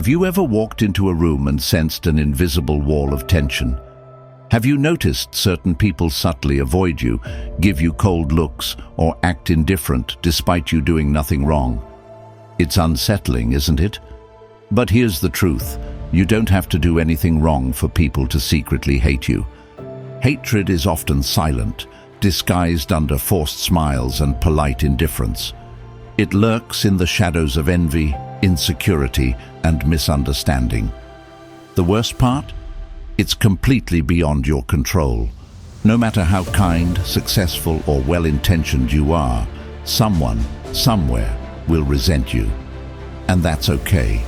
Have you ever walked into a room and sensed an invisible wall of tension? Have you noticed certain people subtly avoid you, give you cold looks, or act indifferent despite you doing nothing wrong? It's unsettling, isn't it? But here's the truth. You don't have to do anything wrong for people to secretly hate you. Hatred is often silent, disguised under forced smiles and polite indifference. It lurks in the shadows of envy, insecurity, and misunderstanding. The worst part? It's completely beyond your control. No matter how kind, successful, or well-intentioned you are, someone, somewhere, will resent you. And that's okay.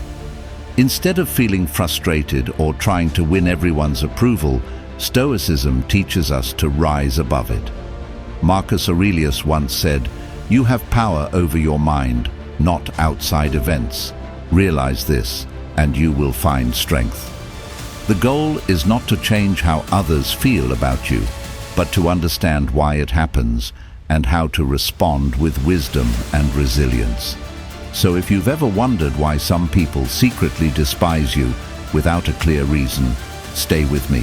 Instead of feeling frustrated or trying to win everyone's approval, Stoicism teaches us to rise above it. Marcus Aurelius once said, "You have power over your mind, not outside events. Realize this, and you will find strength." The goal is not to change how others feel about you, but to understand why it happens and how to respond with wisdom and resilience. So if you've ever wondered why some people secretly despise you without a clear reason, stay with me.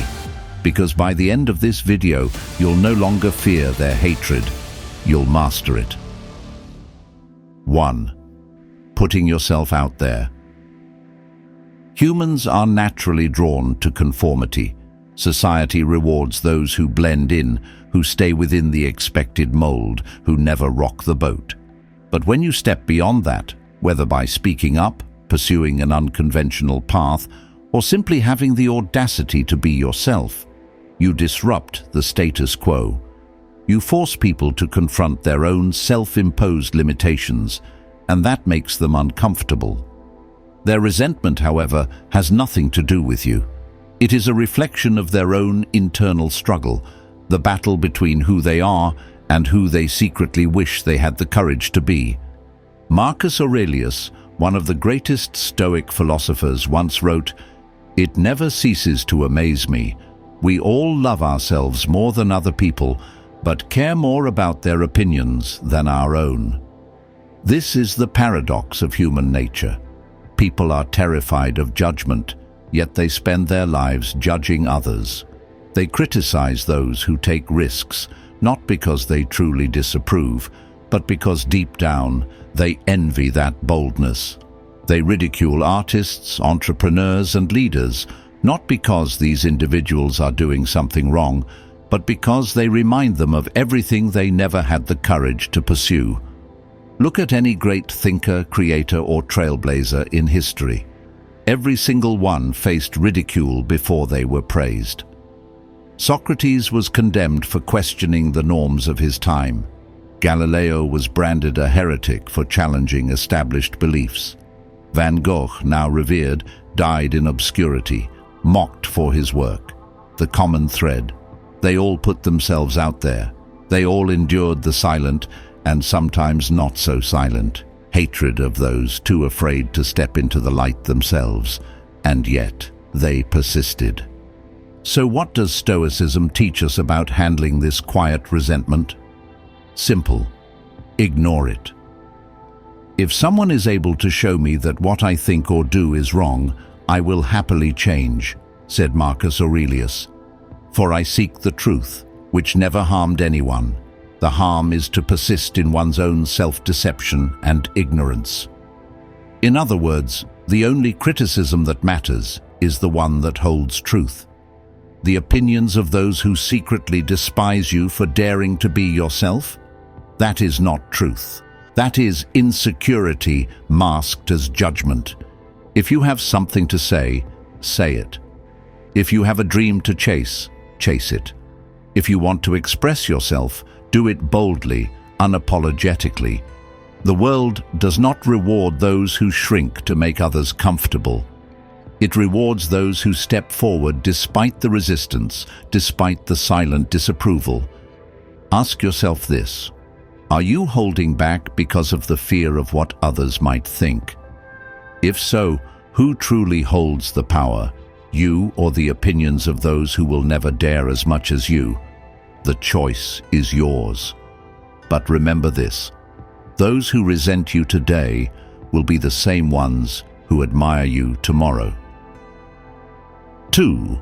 Because by the end of this video, you'll no longer fear their hatred, you'll master it. 1. Putting yourself out there. Humans are naturally drawn to conformity. Society rewards those who blend in, who stay within the expected mold, who never rock the boat. But when you step beyond that, whether by speaking up, pursuing an unconventional path, or simply having the audacity to be yourself, you disrupt the status quo. You force people to confront their own self-imposed limitations, and that makes them uncomfortable. Their resentment, however, has nothing to do with you. It is a reflection of their own internal struggle, the battle between who they are and who they secretly wish they had the courage to be. Marcus Aurelius, one of the greatest Stoic philosophers, once wrote, "It never ceases to amaze me. We all love ourselves more than other people, but care more about their opinions than our own." This is the paradox of human nature. People are terrified of judgment, yet they spend their lives judging others. They criticize those who take risks, not because they truly disapprove, but because deep down they envy that boldness. They ridicule artists, entrepreneurs, and leaders, not because these individuals are doing something wrong, but because they remind them of everything they never had the courage to pursue. Look at any great thinker, creator, or trailblazer in history. Every single one faced ridicule before they were praised. Socrates was condemned for questioning the norms of his time. Galileo was branded a heretic for challenging established beliefs. Van Gogh, now revered, died in obscurity, mocked for his work. The common thread: they all put themselves out there. They all endured the silent, and sometimes not so silent, hatred of those too afraid to step into the light themselves, and yet they persisted. So what does Stoicism teach us about handling this quiet resentment? Simple. Ignore it. If someone is able to show me that what I think or do is wrong, I will happily change, said Marcus Aurelius. For I seek the truth, which never harmed anyone. The harm is to persist in one's own self-deception and ignorance. In other words, the only criticism that matters is the one that holds truth. The opinions of those who secretly despise you for daring to be yourself? That is not truth. That is insecurity masked as judgment. If you have something to say, say it. If you have a dream to chase, chase it. If you want to express yourself, do it boldly, unapologetically. The world does not reward those who shrink to make others comfortable. It rewards those who step forward despite the resistance, despite the silent disapproval. Ask yourself this: are you holding back because of the fear of what others might think? If so, who truly holds the power, you or the opinions of those who will never dare as much as you? The choice is yours. But remember this: those who resent you today will be the same ones who admire you tomorrow. 2.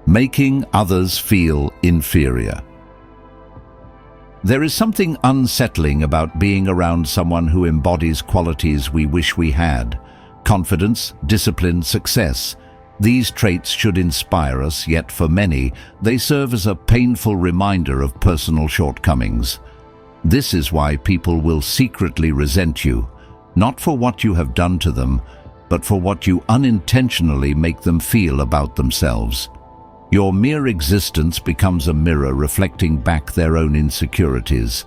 Making others feel inferior. There is something unsettling about being around someone who embodies qualities we wish we had: confidence, discipline, success. These traits should inspire us, yet for many, they serve as a painful reminder of personal shortcomings. This is why people will secretly resent you, not for what you have done to them, but for what you unintentionally make them feel about themselves. Your mere existence becomes a mirror reflecting back their own insecurities.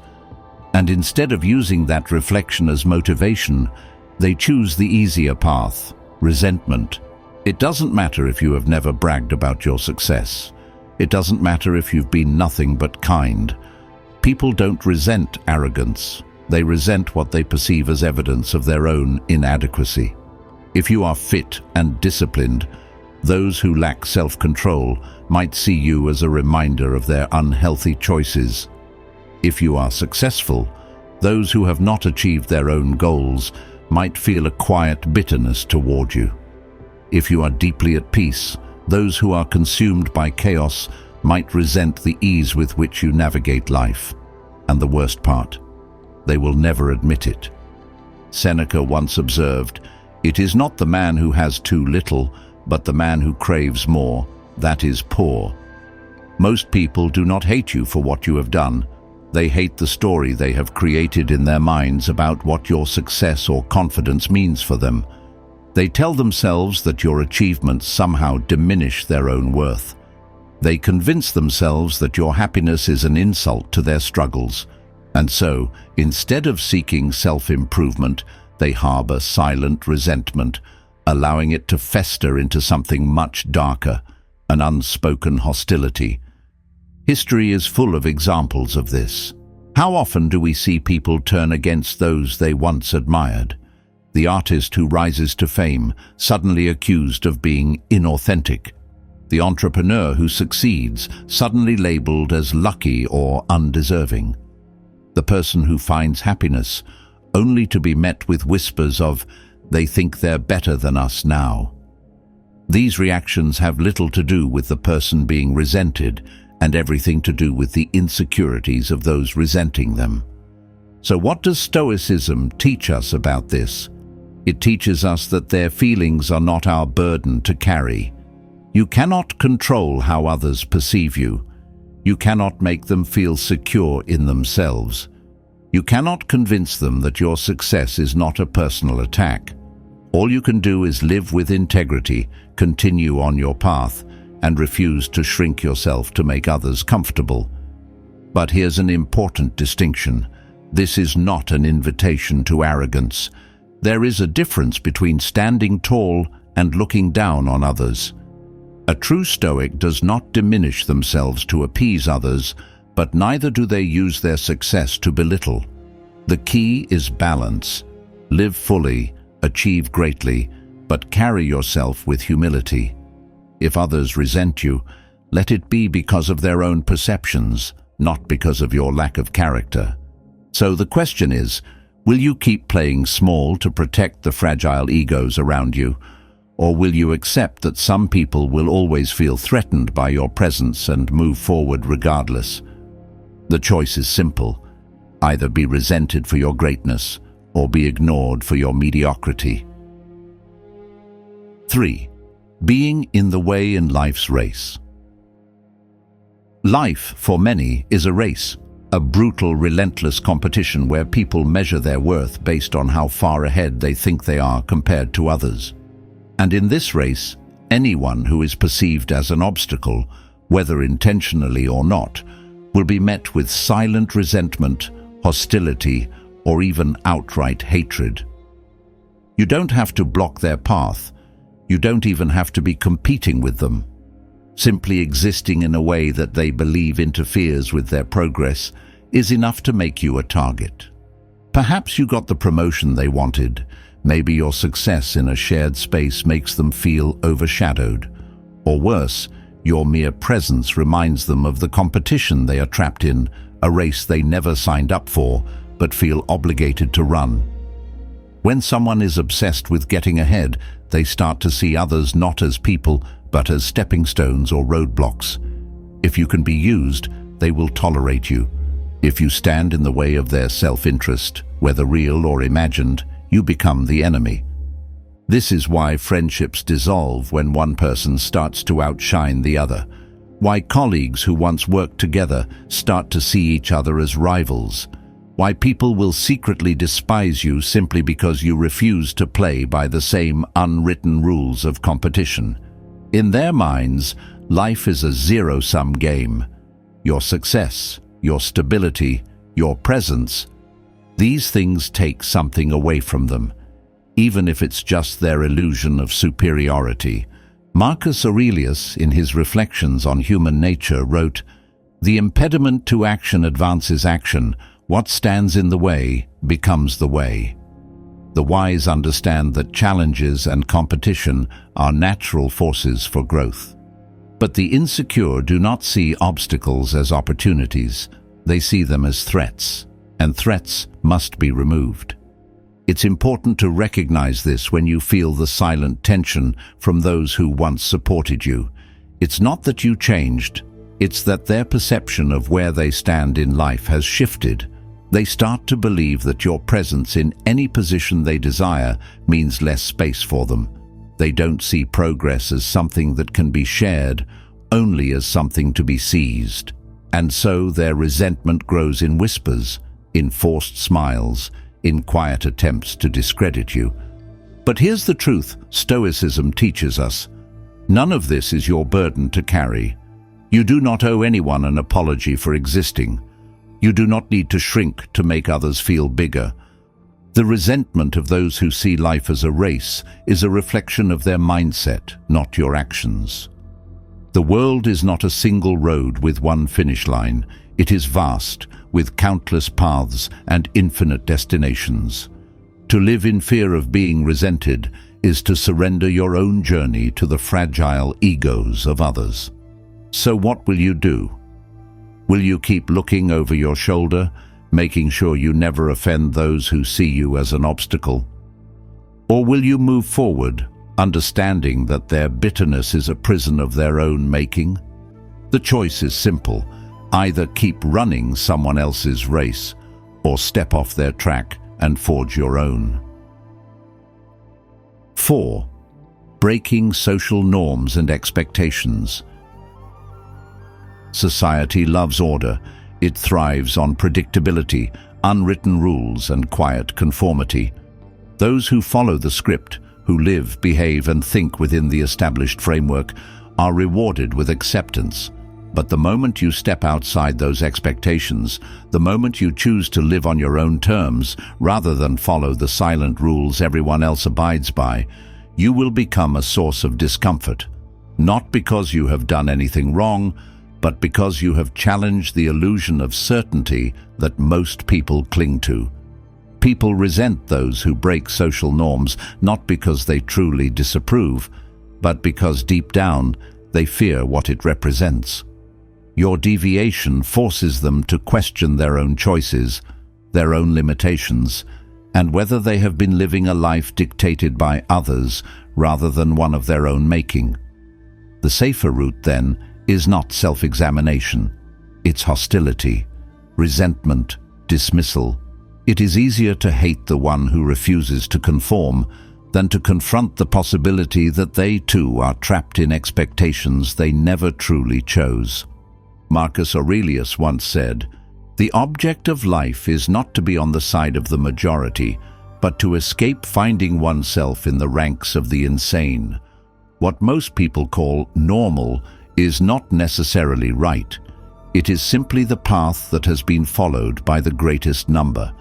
And instead of using that reflection as motivation, they choose the easier path: resentment. It doesn't matter if you have never bragged about your success. It doesn't matter if you've been nothing but kind. People don't resent arrogance. They resent what they perceive as evidence of their own inadequacy. If you are fit and disciplined, those who lack self-control might see you as a reminder of their unhealthy choices. If you are successful, those who have not achieved their own goals might feel a quiet bitterness toward you. If you are deeply at peace, those who are consumed by chaos might resent the ease with which you navigate life. And the worst part, they will never admit it. Seneca once observed, "It is not the man who has too little, but the man who craves more, that is poor." Most people do not hate you for what you have done. They hate the story they have created in their minds about what your success or confidence means for them. They tell themselves that your achievements somehow diminish their own worth. They convince themselves that your happiness is an insult to their struggles. And so, instead of seeking self-improvement, they harbor silent resentment, allowing it to fester into something much darker, an unspoken hostility. History is full of examples of this. How often do we see people turn against those they once admired? The artist who rises to fame, suddenly accused of being inauthentic. The entrepreneur who succeeds, suddenly labeled as lucky or undeserving. The person who finds happiness, only to be met with whispers of, "They think they're better than us now." These reactions have little to do with the person being resented and everything to do with the insecurities of those resenting them. So what does Stoicism teach us about this? It teaches us that their feelings are not our burden to carry. You cannot control how others perceive you. You cannot make them feel secure in themselves. You cannot convince them that your success is not a personal attack. All you can do is live with integrity, continue on your path, and refuse to shrink yourself to make others comfortable. But here's an important distinction. This is not an invitation to arrogance. There is a difference between standing tall and looking down on others. A true Stoic does not diminish themselves to appease others, but neither do they use their success to belittle. The key is balance. Live fully, achieve greatly, but carry yourself with humility. If others resent you, let it be because of their own perceptions, not because of your lack of character. So the question is, will you keep playing small to protect the fragile egos around you? Or will you accept that some people will always feel threatened by your presence and move forward regardless? The choice is simple. Either be resented for your greatness, or be ignored for your mediocrity. 3. Being in the way in life's race. Life, for many, is a race. A brutal, relentless competition where people measure their worth based on how far ahead they think they are compared to others. And in this race, anyone who is perceived as an obstacle, whether intentionally or not, will be met with silent resentment, hostility, or even outright hatred. You don't have to block their path. You don't even have to be competing with them. Simply existing in a way that they believe interferes with their progress is enough to make you a target. Perhaps you got the promotion they wanted. Maybe your success in a shared space makes them feel overshadowed. Or worse, your mere presence reminds them of the competition they are trapped in, a race they never signed up for, but feel obligated to run. When someone is obsessed with getting ahead, they start to see others not as people, but as stepping stones or roadblocks. If you can be used, they will tolerate you. If you stand in the way of their self-interest, whether real or imagined, you become the enemy. This is why friendships dissolve when one person starts to outshine the other. Why colleagues who once worked together start to see each other as rivals. Why people will secretly despise you simply because you refuse to play by the same unwritten rules of competition. In their minds, life is a zero-sum game. Your success, your stability, your presence, these things take something away from them, even if it's just their illusion of superiority. Marcus Aurelius, in his Reflections on Human Nature, wrote, "The impediment to action advances action. What stands in the way becomes the way." The wise understand that challenges and competition are natural forces for growth. But the insecure do not see obstacles as opportunities. They see them as threats, and threats must be removed. It's important to recognize this when you feel the silent tension from those who once supported you. It's not that you changed, it's that their perception of where they stand in life has shifted. They start to believe that your presence in any position they desire means less space for them. They don't see progress as something that can be shared, only as something to be seized. And so their resentment grows in whispers, in forced smiles, in quiet attempts to discredit you. But here's the truth Stoicism teaches us. None of this is your burden to carry. You do not owe anyone an apology for existing. You do not need to shrink to make others feel bigger. The resentment of those who see life as a race is a reflection of their mindset, not your actions. The world is not a single road with one finish line. It is vast, with countless paths and infinite destinations. To live in fear of being resented is to surrender your own journey to the fragile egos of others. So what will you do? Will you keep looking over your shoulder, making sure you never offend those who see you as an obstacle? Or will you move forward, understanding that their bitterness is a prison of their own making? The choice is simple. Either keep running someone else's race, or step off their track and forge your own. 4. Breaking social norms and expectations. Society loves order. It thrives on predictability, unwritten rules, and quiet conformity. Those who follow the script, who live, behave, and think within the established framework, are rewarded with acceptance. But the moment you step outside those expectations, the moment you choose to live on your own terms rather than follow the silent rules everyone else abides by, you will become a source of discomfort. Not because you have done anything wrong, but because you have challenged the illusion of certainty that most people cling to. People resent those who break social norms not because they truly disapprove, but because deep down they fear what it represents. Your deviation forces them to question their own choices, their own limitations, and whether they have been living a life dictated by others rather than one of their own making. The safer route, then, is not self-examination. It's hostility, resentment, dismissal. It is easier to hate the one who refuses to conform than to confront the possibility that they too are trapped in expectations they never truly chose. Marcus Aurelius once said, "The object of life is not to be on the side of the majority, but to escape finding oneself in the ranks of the insane." What most people call normal is not necessarily right. It is simply the path that has been followed by the greatest number.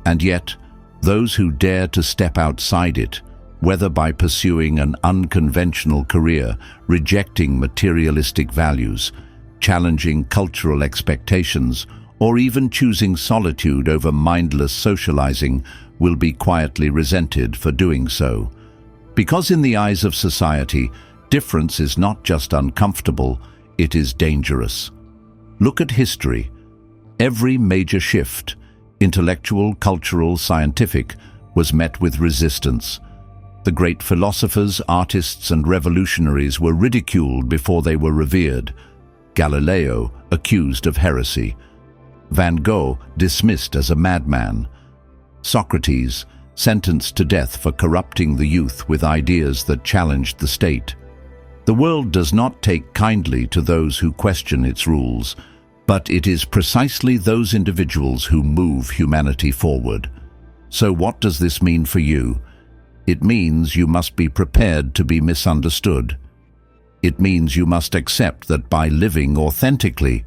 And yet, those who dare to step outside it, whether by pursuing an unconventional career, rejecting materialistic values, challenging cultural expectations, or even choosing solitude over mindless socializing, will be quietly resented for doing so. Because in the eyes of society, difference is not just uncomfortable, it is dangerous. Look at history. Every major shift, intellectual, cultural, scientific, was met with resistance. The great philosophers, artists, and revolutionaries were ridiculed before they were revered. Galileo accused of heresy. Van Gogh dismissed as a madman. Socrates sentenced to death for corrupting the youth with ideas that challenged the state. The world does not take kindly to those who question its rules, but it is precisely those individuals who move humanity forward. So what does this mean for you? It means you must be prepared to be misunderstood. It means you must accept that by living authentically,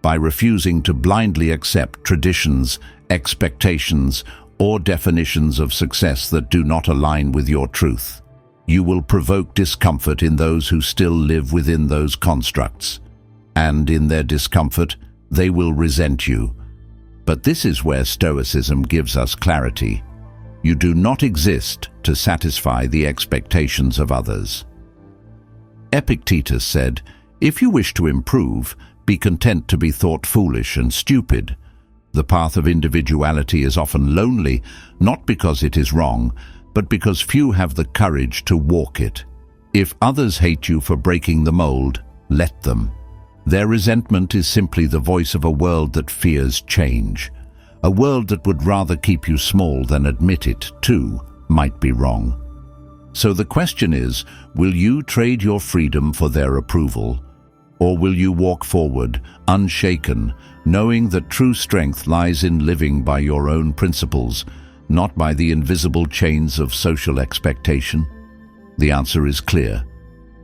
by refusing to blindly accept traditions, expectations, or definitions of success that do not align with your truth, you will provoke discomfort in those who still live within those constructs. And in their discomfort, they will resent you. But this is where Stoicism gives us clarity. You do not exist to satisfy the expectations of others. Epictetus said, "If you wish to improve, be content to be thought foolish and stupid." The path of individuality is often lonely, not because it is wrong, but because few have the courage to walk it. If others hate you for breaking the mold, let them. Their resentment is simply the voice of a world that fears change. A world that would rather keep you small than admit it, too, might be wrong. So the question is, will you trade your freedom for their approval? Or will you walk forward, unshaken, knowing that true strength lies in living by your own principles, not by the invisible chains of social expectation? The answer is clear.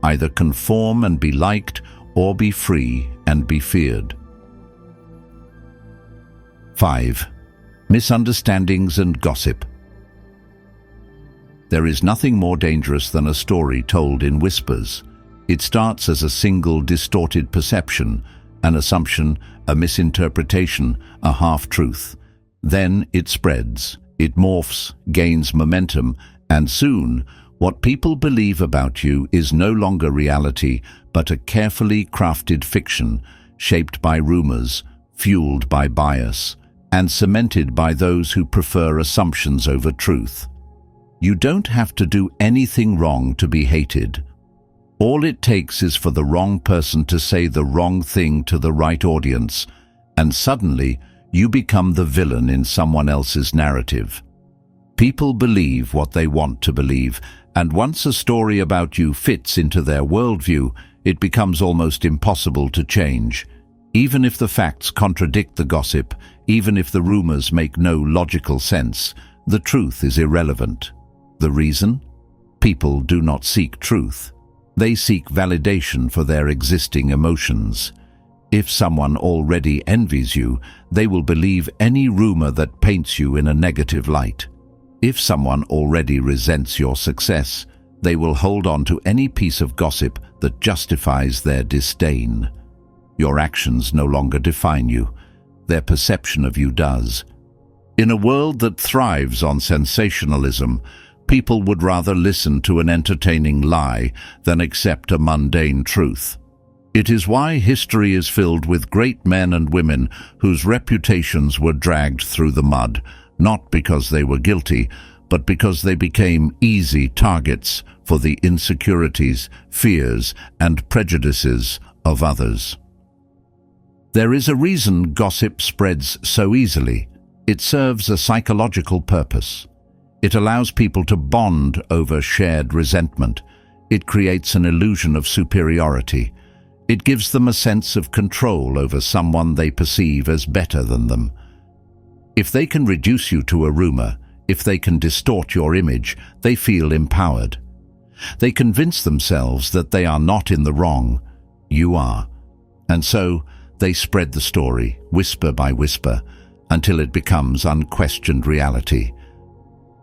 Either conform and be liked, or be free and be feared. 5. Misunderstandings and Gossip. There is nothing more dangerous than a story told in whispers. It starts as a single distorted perception, an assumption, a misinterpretation, a half-truth. Then it spreads, it morphs, gains momentum, and soon, what people believe about you is no longer reality, but a carefully crafted fiction, shaped by rumors, fueled by bias, and cemented by those who prefer assumptions over truth. You don't have to do anything wrong to be hated. All it takes is for the wrong person to say the wrong thing to the right audience, and suddenly you become the villain in someone else's narrative. People believe what they want to believe, and once a story about you fits into their worldview, it becomes almost impossible to change. Even if the facts contradict the gossip, even if the rumors make no logical sense, the truth is irrelevant. The reason? People do not seek truth. They seek validation for their existing emotions. If someone already envies you, they will believe any rumor that paints you in a negative light. If someone already resents your success, they will hold on to any piece of gossip that justifies their disdain. Your actions no longer define you. Their perception of you does. In a world that thrives on sensationalism, people would rather listen to an entertaining lie than accept a mundane truth. It is why history is filled with great men and women whose reputations were dragged through the mud, not because they were guilty, but because they became easy targets for the insecurities, fears, and prejudices of others. There is a reason gossip spreads so easily. It serves a psychological purpose. It allows people to bond over shared resentment. It creates an illusion of superiority. It gives them a sense of control over someone they perceive as better than them. If they can reduce you to a rumor, if they can distort your image, they feel empowered. They convince themselves that they are not in the wrong. You are. And so, they spread the story, whisper by whisper, until it becomes unquestioned reality.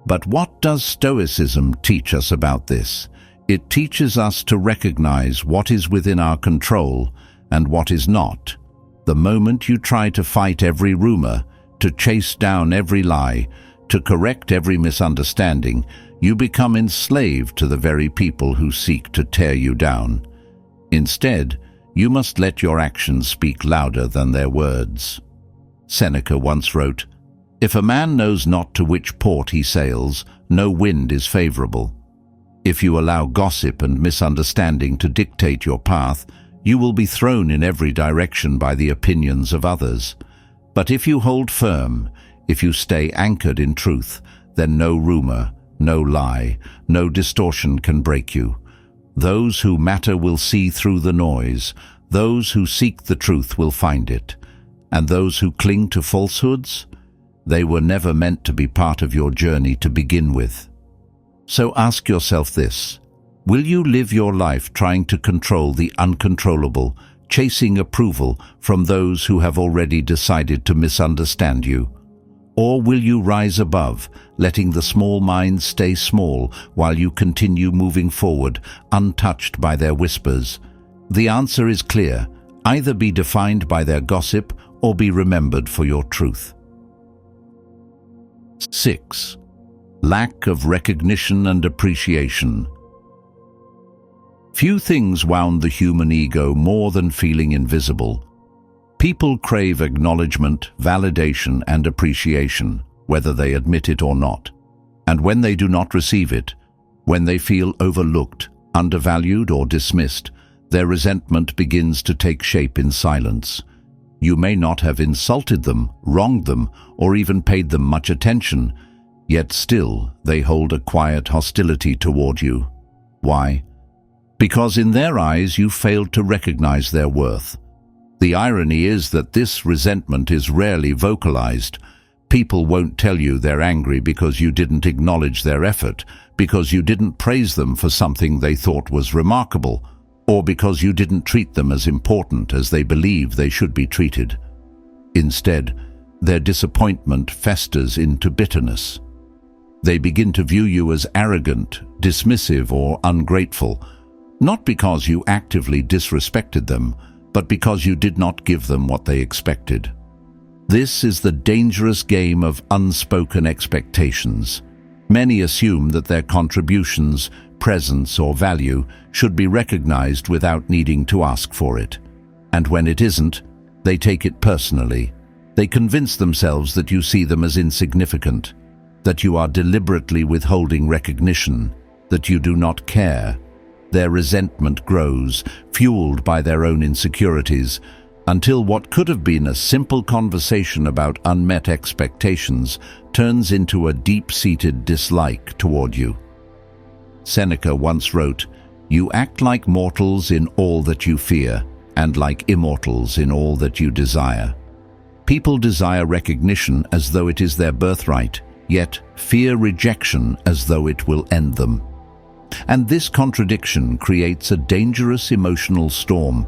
But what does Stoicism teach us about this? It teaches us to recognize what is within our control and what is not. The moment you try to fight every rumor, to chase down every lie, to correct every misunderstanding, you become enslaved to the very people who seek to tear you down. Instead, you must let your actions speak louder than their words. Seneca once wrote, If a man knows not to which port he sails, no wind is favorable. If you allow gossip and misunderstanding to dictate your path, you will be thrown in every direction by the opinions of others. But if you hold firm, if you stay anchored in truth, then no rumor, no lie, no distortion can break you. Those who matter will see through the noise. Those who seek the truth will find it. And those who cling to falsehoods, they were never meant to be part of your journey to begin with. So ask yourself this: will you live your life trying to control the uncontrollable, chasing approval from those who have already decided to misunderstand you? Or will you rise above, letting the small minds stay small while you continue moving forward, untouched by their whispers? The answer is clear: either be defined by their gossip or be remembered for your truth. 6. Lack of recognition and appreciation. Few things wound the human ego more than feeling invisible. People crave acknowledgement, validation, and appreciation, whether they admit it or not. And when they do not receive it, when they feel overlooked, undervalued, or dismissed, their resentment begins to take shape in silence. You may not have insulted them, wronged them, or even paid them much attention, yet still they hold a quiet hostility toward you. Why? Because in their eyes you failed to recognize their worth. The irony is that this resentment is rarely vocalized. People won't tell you they're angry because you didn't acknowledge their effort, because you didn't praise them for something they thought was remarkable, or because you didn't treat them as important as they believe they should be treated. Instead, their disappointment festers into bitterness. They begin to view you as arrogant, dismissive, or ungrateful, not because you actively disrespected them, but because you did not give them what they expected. This is the dangerous game of unspoken expectations. Many assume that their contributions, presence, or value should be recognized without needing to ask for it. And when it isn't, they take it personally. They convince themselves that you see them as insignificant, that you are deliberately withholding recognition, that you do not care. Their resentment grows, fueled by their own insecurities, until what could have been a simple conversation about unmet expectations turns into a deep-seated dislike toward you. Seneca once wrote, "You act like mortals in all that you fear, and like immortals in all that you desire." People desire recognition as though it is their birthright, yet fear rejection as though it will end them. And this contradiction creates a dangerous emotional storm.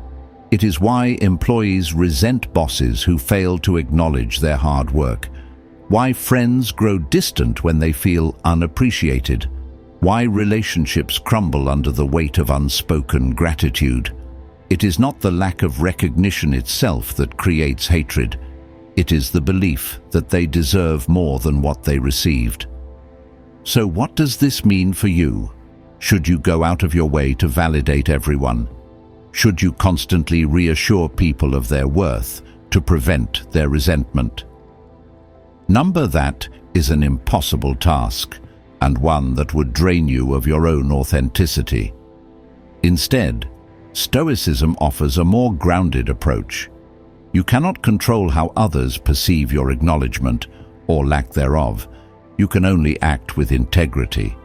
It is why employees resent bosses who fail to acknowledge their hard work, why friends grow distant when they feel unappreciated, why relationships crumble under the weight of unspoken gratitude. It is not the lack of recognition itself that creates hatred. It is the belief that they deserve more than what they received. So what does this mean for you? Should you go out of your way to validate everyone? Should you constantly reassure people of their worth to prevent their resentment? Number that is an impossible task, and one that would drain you of your own authenticity. Instead, Stoicism offers a more grounded approach. You cannot control how others perceive your acknowledgement, or lack thereof. You can only act with integrity.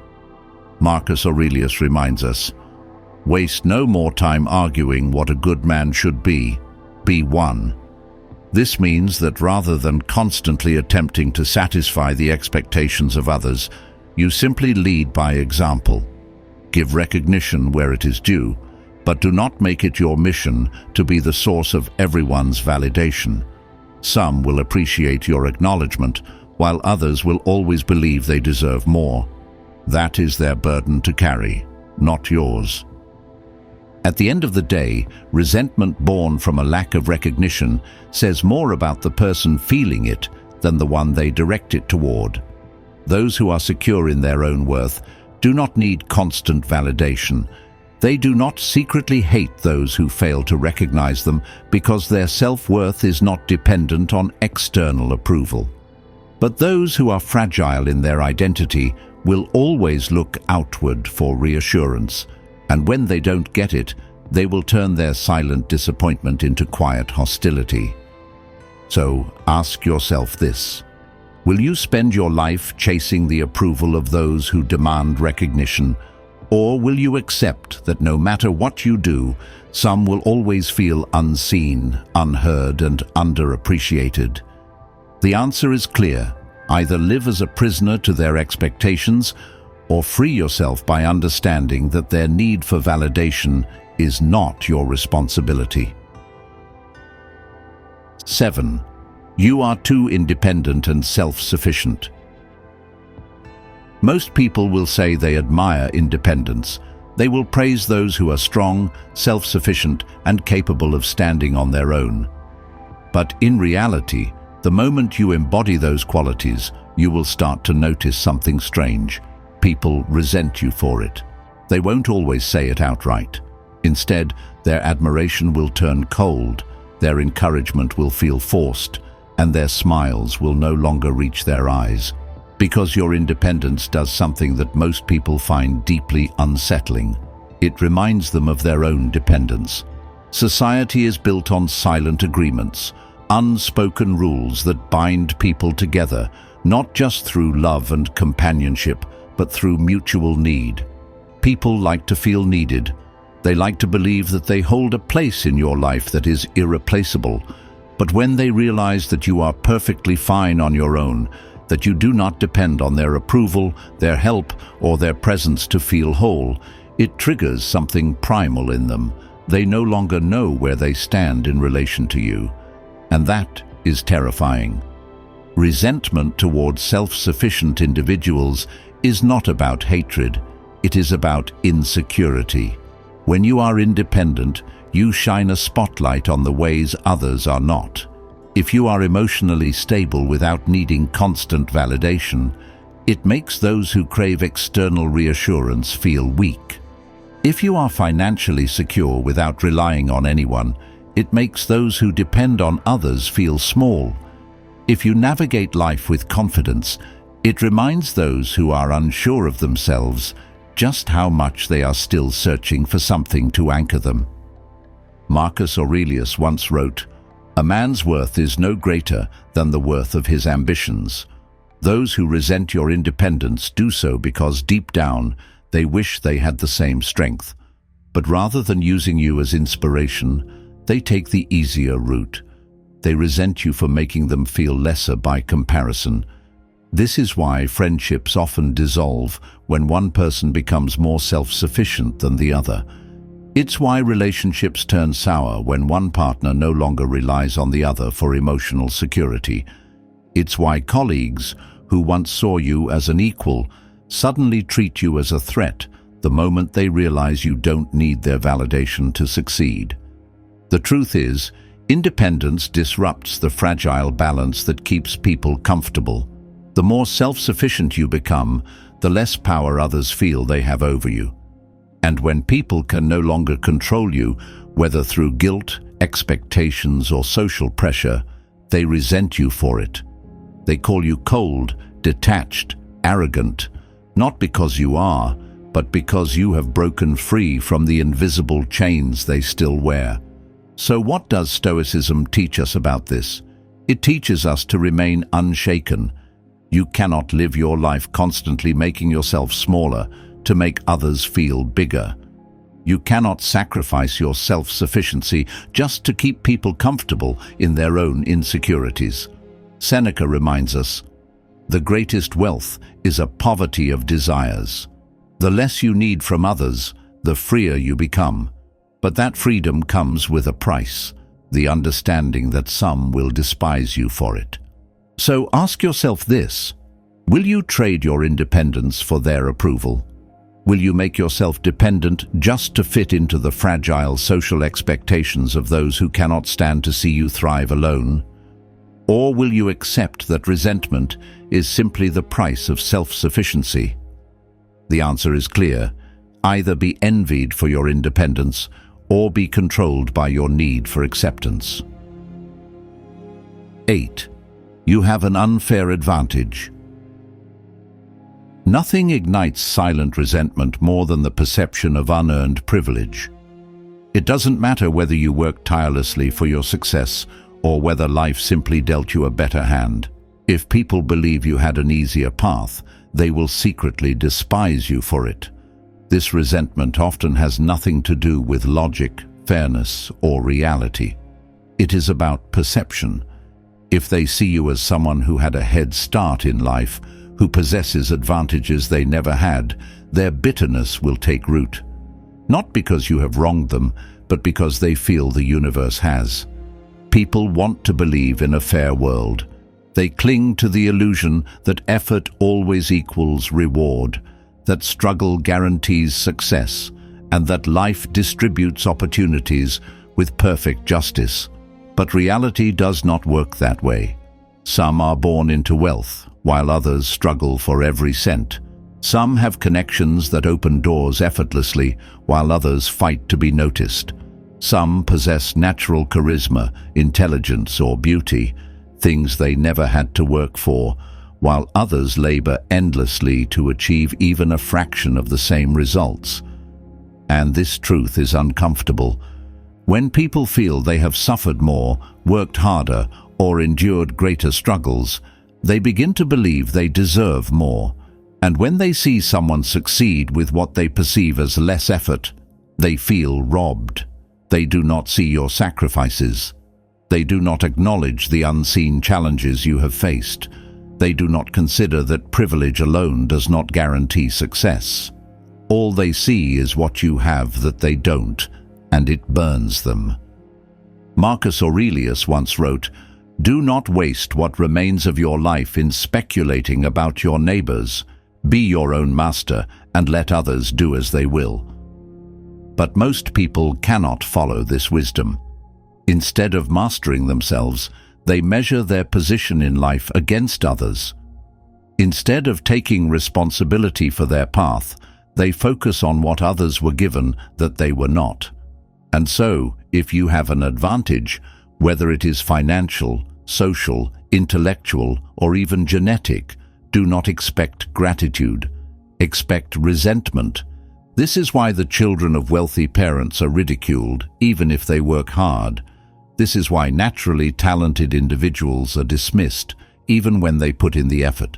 Marcus Aurelius reminds us, "Waste no more time arguing what a good man should be one." This means that rather than constantly attempting to satisfy the expectations of others, you simply lead by example. Give recognition where it is due, but do not make it your mission to be the source of everyone's validation. Some will appreciate your acknowledgement, while others will always believe they deserve more. That is their burden to carry, not yours. At the end of the day, resentment born from a lack of recognition says more about the person feeling it than the one they direct it toward. Those who are secure in their own worth do not need constant validation. They do not secretly hate those who fail to recognize them because their self-worth is not dependent on external approval. But those who are fragile in their identity will always look outward for reassurance, and when they don't get it, they will turn their silent disappointment into quiet hostility. So ask yourself this: will you spend your life chasing the approval of those who demand recognition, or will you accept that no matter what you do, some will always feel unseen, unheard, and underappreciated? The answer is clear. Either live as a prisoner to their expectations, or free yourself by understanding that their need for validation is not your responsibility. 7. You are too independent and self-sufficient. Most people will say they admire independence. They will praise those who are strong, self-sufficient, and capable of standing on their own. But in reality, the moment you embody those qualities, you will start to notice something strange. People resent you for it. They won't always say it outright. Instead, their admiration will turn cold, their encouragement will feel forced, and their smiles will no longer reach their eyes. Because your independence does something that most people find deeply unsettling. It reminds them of their own dependence. Society is built on silent agreements, unspoken rules that bind people together, not just through love and companionship, but through mutual need. People like to feel needed. They like to believe that they hold a place in your life that is irreplaceable. But when they realize that you are perfectly fine on your own, that you do not depend on their approval, their help, or their presence to feel whole, it triggers something primal in them. They no longer know where they stand in relation to you. And that is terrifying. Resentment towards self-sufficient individuals is not about hatred, it is about insecurity. When you are independent, you shine a spotlight on the ways others are not. If you are emotionally stable without needing constant validation, it makes those who crave external reassurance feel weak. If you are financially secure without relying on anyone, it makes those who depend on others feel small. If you navigate life with confidence, it reminds those who are unsure of themselves just how much they are still searching for something to anchor them. Marcus Aurelius once wrote, "A man's worth is no greater than the worth of his ambitions." Those who resent your independence do so because deep down they wish they had the same strength. But rather than using you as inspiration, they take the easier route. They resent you for making them feel lesser by comparison. This is why friendships often dissolve when one person becomes more self-sufficient than the other. It's why relationships turn sour when one partner no longer relies on the other for emotional security. It's why colleagues, who once saw you as an equal, suddenly treat you as a threat the moment they realize you don't need their validation to succeed. The truth is, independence disrupts the fragile balance that keeps people comfortable. The more self-sufficient you become, the less power others feel they have over you. And when people can no longer control you, whether through guilt, expectations, or social pressure, they resent you for it. They call you cold, detached, arrogant, not because you are, but because you have broken free from the invisible chains they still wear. So what does Stoicism teach us about this? It teaches us to remain unshaken. You cannot live your life constantly making yourself smaller to make others feel bigger. You cannot sacrifice your self-sufficiency just to keep people comfortable in their own insecurities. Seneca reminds us, "The greatest wealth is a poverty of desires." The less you need from others, the freer you become. But that freedom comes with a price, the understanding that some will despise you for it. So ask yourself this: will you trade your independence for their approval? Will you make yourself dependent just to fit into the fragile social expectations of those who cannot stand to see you thrive alone? Or will you accept that resentment is simply the price of self-sufficiency? The answer is clear. Either be envied for your independence or be controlled by your need for acceptance. 8. You have an unfair advantage. Nothing ignites silent resentment more than the perception of unearned privilege. It doesn't matter whether you work tirelessly for your success or whether life simply dealt you a better hand. If people believe you had an easier path, they will secretly despise you for it. This resentment often has nothing to do with logic, fairness, or reality. It is about perception. If they see you as someone who had a head start in life, who possesses advantages they never had, their bitterness will take root. Not because you have wronged them, but because they feel the universe has. People want to believe in a fair world. They cling to the illusion that effort always equals reward, that struggle guarantees success, and that life distributes opportunities with perfect justice. But reality does not work that way. Some are born into wealth, while others struggle for every cent. Some have connections that open doors effortlessly, while others fight to be noticed. Some possess natural charisma, intelligence, or beauty, things they never had to work for, while others labor endlessly to achieve even a fraction of the same results. And this truth is uncomfortable. When people feel they have suffered more, worked harder, or endured greater struggles, they begin to believe they deserve more. And when they see someone succeed with what they perceive as less effort, they feel robbed. They do not see your sacrifices. They do not acknowledge the unseen challenges you have faced. They do not consider that privilege alone does not guarantee success. All they see is what you have that they don't, and it burns them. Marcus Aurelius once wrote, "Do not waste what remains of your life in speculating about your neighbors. Be your own master and let others do as they will." But most people cannot follow this wisdom. Instead of mastering themselves, they measure their position in life against others. Instead of taking responsibility for their path, they focus on what others were given that they were not. And so, if you have an advantage, whether it is financial, social, intellectual, or even genetic, do not expect gratitude. Expect resentment. This is why the children of wealthy parents are ridiculed, even if they work hard. This is why naturally talented individuals are dismissed, even when they put in the effort.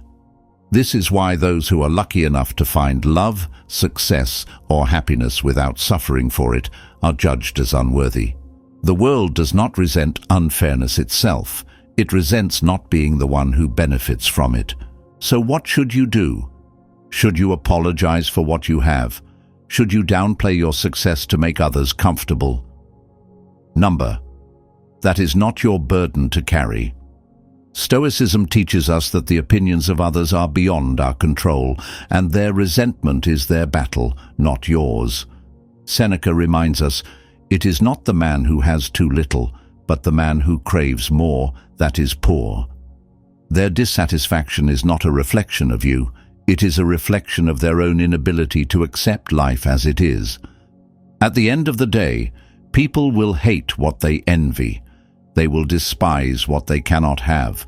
This is why those who are lucky enough to find love, success, or happiness without suffering for it are judged as unworthy. The world does not resent unfairness itself. It resents not being the one who benefits from it. So what should you do? Should you apologize for what you have? Should you downplay your success to make others comfortable? Number. That is not your burden to carry. Stoicism teaches us that the opinions of others are beyond our control, and their resentment is their battle, not yours. Seneca reminds us, "It is not the man who has too little, but the man who craves more, that is poor." Their dissatisfaction is not a reflection of you. It is a reflection of their own inability to accept life as it is. At the end of the day, people will hate what they envy. They will despise what they cannot have.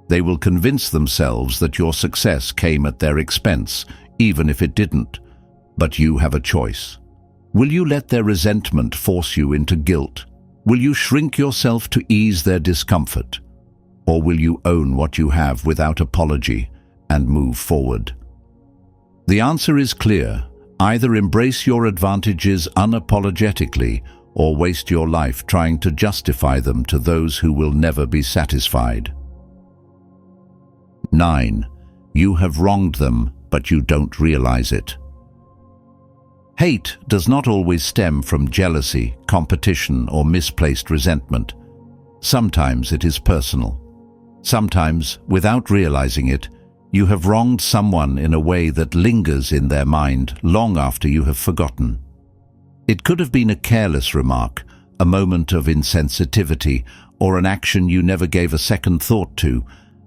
They will convince themselves that your success came at their expense, even if it didn't. But you have a choice. Will you let their resentment force you into guilt? Will you shrink yourself to ease their discomfort? Or will you own what you have without apology and move forward? The answer is clear. Either embrace your advantages unapologetically or waste your life trying to justify them to those who will never be satisfied. 9. You have wronged them, but you don't realize it. Hate does not always stem from jealousy, competition, or misplaced resentment. Sometimes it is personal. Sometimes, without realizing it, you have wronged someone in a way that lingers in their mind long after you have forgotten. It could have been a careless remark, a moment of insensitivity, or an action you never gave a second thought to,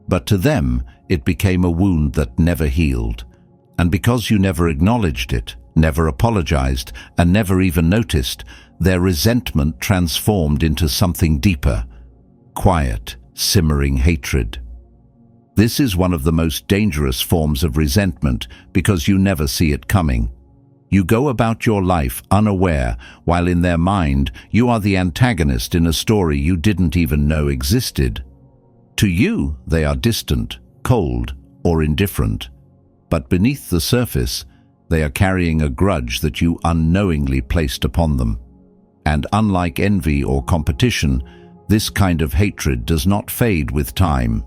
but to them it became a wound that never healed. And because you never acknowledged it, never apologized, and never even noticed, their resentment transformed into something deeper, quiet, simmering hatred. This is one of the most dangerous forms of resentment because you never see it coming. You go about your life unaware, while in their mind you are the antagonist in a story you didn't even know existed. To you, they are distant, cold, or indifferent. But beneath the surface, they are carrying a grudge that you unknowingly placed upon them. And unlike envy or competition, this kind of hatred does not fade with time.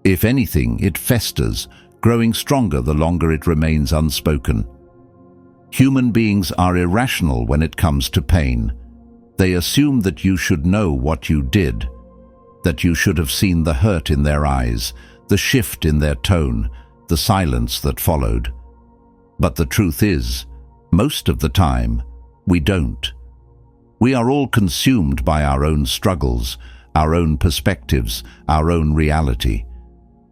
If anything, it festers, growing stronger the longer it remains unspoken. Human beings are irrational when it comes to pain. They assume that you should know what you did, that you should have seen the hurt in their eyes, the shift in their tone, the silence that followed. But the truth is, most of the time, we don't. We are all consumed by our own struggles, our own perspectives, our own reality.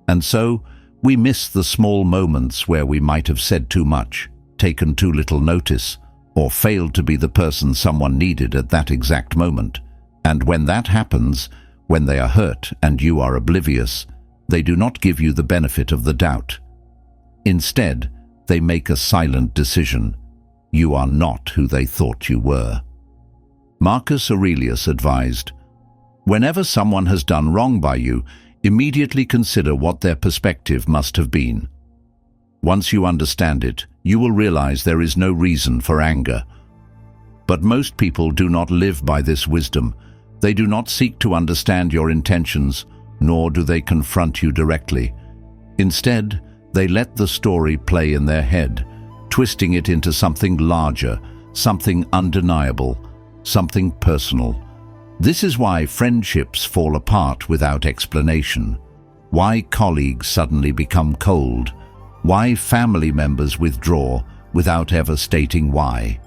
And so, we miss the small moments where we might have said too much, taken too little notice, or failed to be the person someone needed at that exact moment. And when that happens, when they are hurt and you are oblivious, they do not give you the benefit of the doubt. Instead, they make a silent decision. You are not who they thought you were. Marcus Aurelius advised, "Whenever someone has done wrong by you, immediately consider what their perspective must have been. Once you understand it, you will realize there is no reason for anger." But most people do not live by this wisdom. They do not seek to understand your intentions, nor do they confront you directly. Instead, they let the story play in their head, twisting it into something larger, something undeniable, something personal. This is why friendships fall apart without explanation, why colleagues suddenly become cold, why family members withdraw without ever stating why.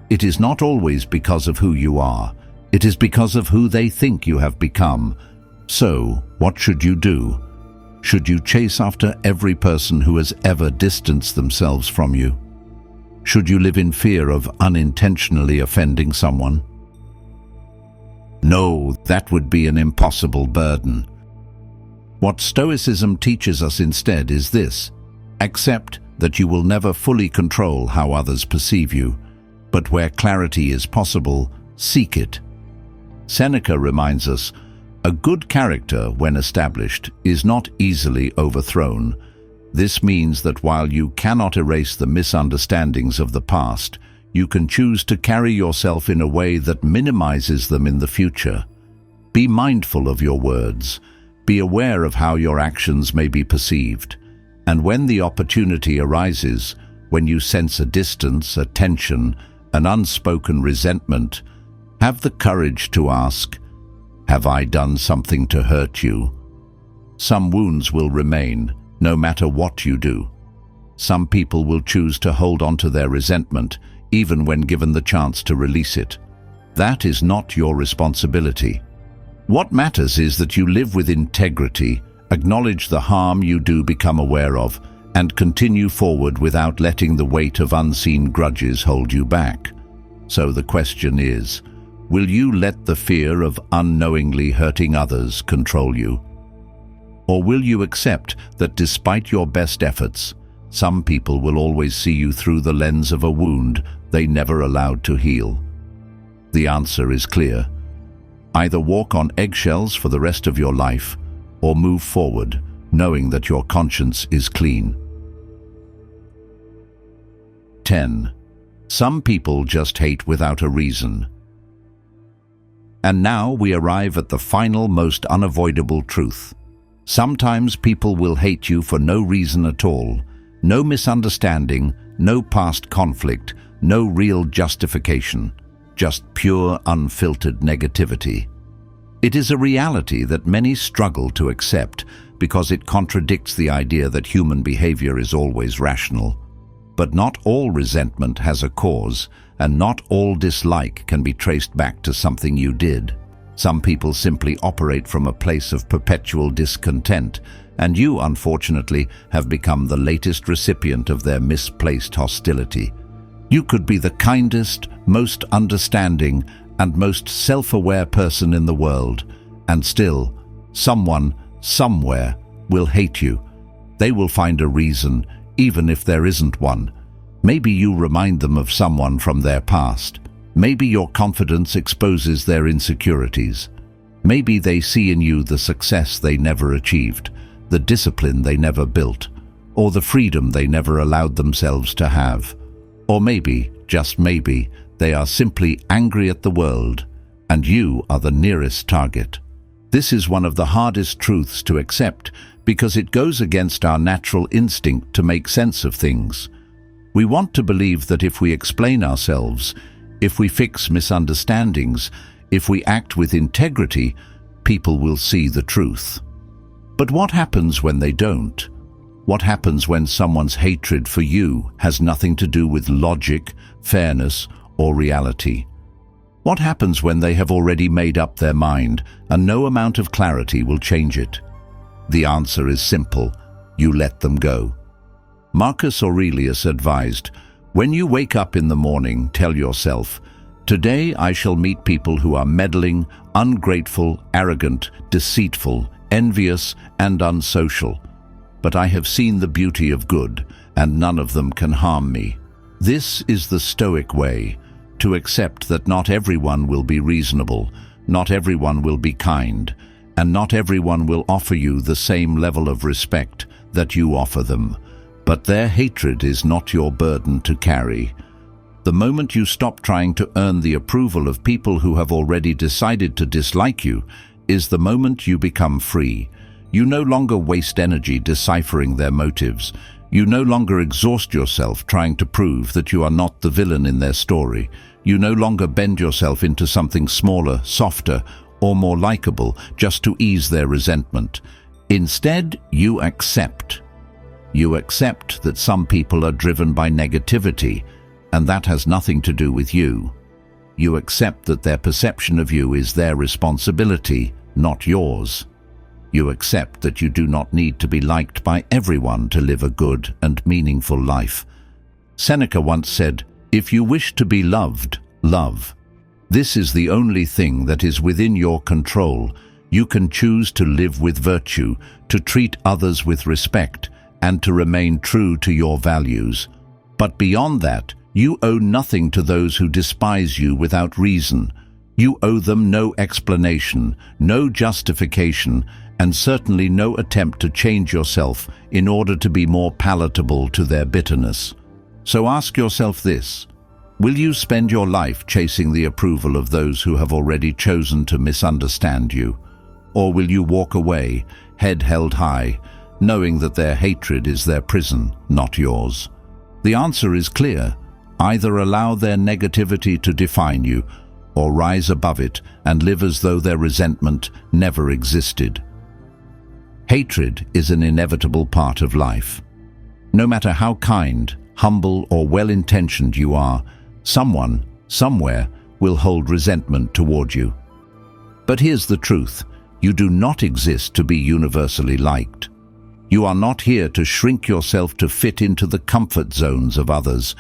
It is not always because of who you are. It is because of who they think you have become. So, what should you do? Should you chase after every person who has ever distanced themselves from you? Should you live in fear of unintentionally offending someone? No, that would be an impossible burden. What Stoicism teaches us instead is this: accept that you will never fully control how others perceive you, but where clarity is possible, seek it. Seneca reminds us, a good character, when established, is not easily overthrown. This means that while you cannot erase the misunderstandings of the past, you can choose to carry yourself in a way that minimizes them in the future. Be mindful of your words. Be aware of how your actions may be perceived. And when the opportunity arises, when you sense a distance, a tension, an unspoken resentment, have the courage to ask, "Have I done something to hurt you?" Some wounds will remain, no matter what you do. Some people will choose to hold on to their resentment, even when given the chance to release it. That is not your responsibility. What matters is that you live with integrity, acknowledge the harm you do become aware of, and continue forward without letting the weight of unseen grudges hold you back. So the question is, will you let the fear of unknowingly hurting others control you? Or will you accept that despite your best efforts, some people will always see you through the lens of a wound they never allowed to heal? The answer is clear. Either walk on eggshells for the rest of your life, or move forward, knowing that your conscience is clean. 10. Some people just hate without a reason. And now we arrive at the final, most unavoidable truth. Sometimes people will hate you for no reason at all. No misunderstanding, no past conflict, no real justification. Just pure, unfiltered negativity. It is a reality that many struggle to accept because it contradicts the idea that human behavior is always rational. But not all resentment has a cause, and not all dislike can be traced back to something you did. Some people simply operate from a place of perpetual discontent, and you, unfortunately, have become the latest recipient of their misplaced hostility. You could be the kindest, most understanding, and most self-aware person in the world, and still, someone, somewhere, will hate you, They will find a reason, even if there isn't one. Maybe you remind them of someone from their past. Maybe your confidence exposes their insecurities. Maybe they see in you the success they never achieved, the discipline they never built, or the freedom they never allowed themselves to have. Or maybe, just maybe, they are simply angry at the world, and you are the nearest target. This is one of the hardest truths to accept because it goes against our natural instinct to make sense of things. We want to believe that if we explain ourselves, if we fix misunderstandings, if we act with integrity, people will see the truth. But what happens when they don't? What happens when someone's hatred for you has nothing to do with logic, fairness, or reality? What happens when they have already made up their mind and no amount of clarity will change it? The answer is simple: you let them go. Marcus Aurelius advised, "When you wake up in the morning, tell yourself, 'Today I shall meet people who are meddling, ungrateful, arrogant, deceitful, envious, and unsocial. But I have seen the beauty of good, and none of them can harm me.'" This is the Stoic way, to accept that not everyone will be reasonable, not everyone will be kind, and not everyone will offer you the same level of respect that you offer them. But their hatred is not your burden to carry. The moment you stop trying to earn the approval of people who have already decided to dislike you is the moment you become free. You no longer waste energy deciphering their motives. You no longer exhaust yourself trying to prove that you are not the villain in their story. You no longer bend yourself into something smaller, softer, or more likable just to ease their resentment. Instead, you accept. You accept that some people are driven by negativity, and that has nothing to do with you. You accept that their perception of you is their responsibility, not yours. You accept that you do not need to be liked by everyone to live a good and meaningful life. Seneca once said, "If you wish to be loved, love." This is the only thing that is within your control. You can choose to live with virtue, to treat others with respect, and to remain true to your values. But beyond that, you owe nothing to those who despise you without reason. You owe them no explanation, no justification, and certainly no attempt to change yourself in order to be more palatable to their bitterness. So ask yourself this: will you spend your life chasing the approval of those who have already chosen to misunderstand you? Or will you walk away, head held high, knowing that their hatred is their prison, not yours? The answer is clear. Either allow their negativity to define you, or rise above it and live as though their resentment never existed. Hatred is an inevitable part of life. No matter how kind, humble, or well-intentioned you are, someone, somewhere, will hold resentment toward you. But here's the truth: you do not exist to be universally liked. You are not here to shrink yourself to fit into the comfort zones of others,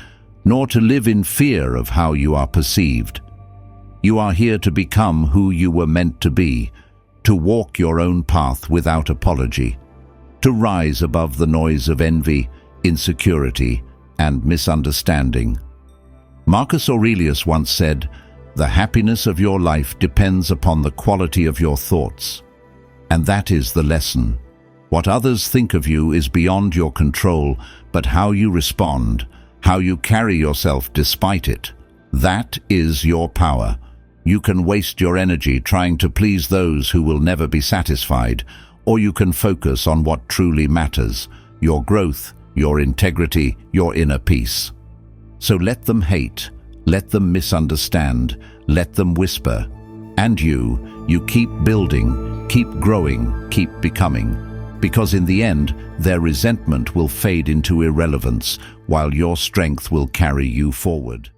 nor to live in fear of how you are perceived. You are here to become who you were meant to be, to walk your own path without apology, to rise above the noise of envy, insecurity, and misunderstanding. Marcus Aurelius once said, "The happiness of your life depends upon the quality of your thoughts." And that is the lesson. What others think of you is beyond your control, but how you respond, how you carry yourself despite it, that is your power. You can waste your energy trying to please those who will never be satisfied, or you can focus on what truly matters: your growth, your integrity, your inner peace. So let them hate, let them misunderstand, let them whisper. And you keep building, keep growing, keep becoming. Because in the end, their resentment will fade into irrelevance, while your strength will carry you forward.